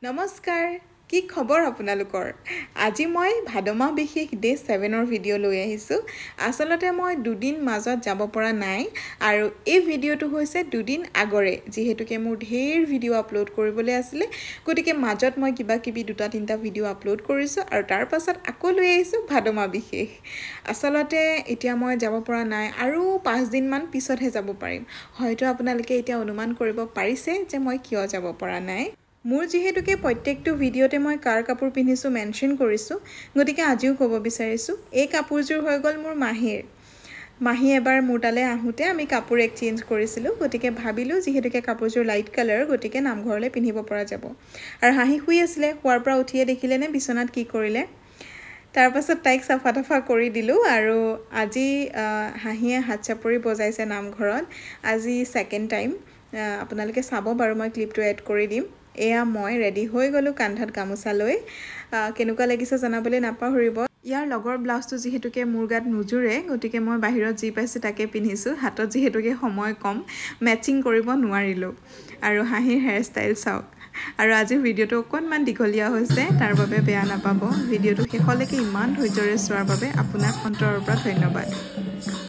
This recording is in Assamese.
নমস্কাৰ কি খবৰ আপোনালোকৰ আজি মই ভাদমাহ বিশেষ ডে 7ৰ ভিডিঅ' লৈ আহিছোঁ আসলতে মই দুদিন মাজত যাব পৰা নাই আৰু এই ভিডিঅ'টো হৈছে দুদিন আগৰে যেহেতুকে মোৰ ঢেৰ ভিডিঅ' আপলোড কৰিবলৈ আছিল গতিকে মাজত মই কিবা কিবি দুটা তিনটা ভিডিঅ' আপলোড কৰিছোঁ আৰু তাৰ পাছত আকৌ লৈ আহিছোঁ ভাদমাহ বিশেষ আসলতে এতিয়া মই যাব পৰা নাই আৰু 5 দিন মান পিছতহে যাব পাৰিম হয়তো আপোনালোকে এতিয়া অনুমান কৰিব পাৰিছে যে মই কিয় যাব পৰা নাই মোৰ যেহেতুকে প্ৰত্যেকটো ভিডিঅ'তে মই কাৰ কাপোৰ পিন্ধিছো মেনশন কৰিছো গতিকে আজিও ক'ব বিচাৰিছো এই কাপোৰযোৰ হৈ গ'ল মোৰ মাহী এবাৰ মোৰ তালে আহোতে আমি কাপোৰ এক্সচেঞ্জ কৰিছিলো গতিকে ভাবিলো যেহেতুকে কাপোৰযোৰ লাইট কালাৰ গতিকে নামঘৰলৈ পিন্ধিব পৰা যাব আৰু হাঁহি শুই আছিল হোৱাৰ পৰা উঠিয়ে দেখিলে নে বিছনাত কি কৰিলে তাৰ পাছত তাইক সাফা কৰি দিলো আৰু আজি হাঁহিয়ে হাত চাপৰি বজাইছে নামঘৰত আজি সেকেন্ড টাইম আপোনালোকে চাব বাৰু মই ক্লিপটো এড কৰি দিম এয়া মই ৰেডি হৈ গলো কান্ধত গামোচা লৈ কেনেকুৱা লাগিছে জনাবলৈ নাপাহৰিব ইয়াৰ লগৰ ব্লাউজটো যেহেতুকে মোৰ গাত নুজুৰে গতিকে মই বাহিৰত যি পাইছো তাকে পিন্ধিছো হাতত যেহেতুকে সময় কম ম্যাচিং কৰিব নোৱাৰিলো আৰু হাঁহিৰ হেয়াৰ ষ্টাইল চাওক আৰু আজি ভিডিঅ'টো অকনমান দীঘলীয়া হৈছে তাৰ বাবে বেয়া নাপাব ভিডিঅ'টো শেষলৈকে ইমান ধৈৰ্যৰে চোৱাৰ বাবে আপোনাক অন্তৰৰ পৰা ধন্যবাদ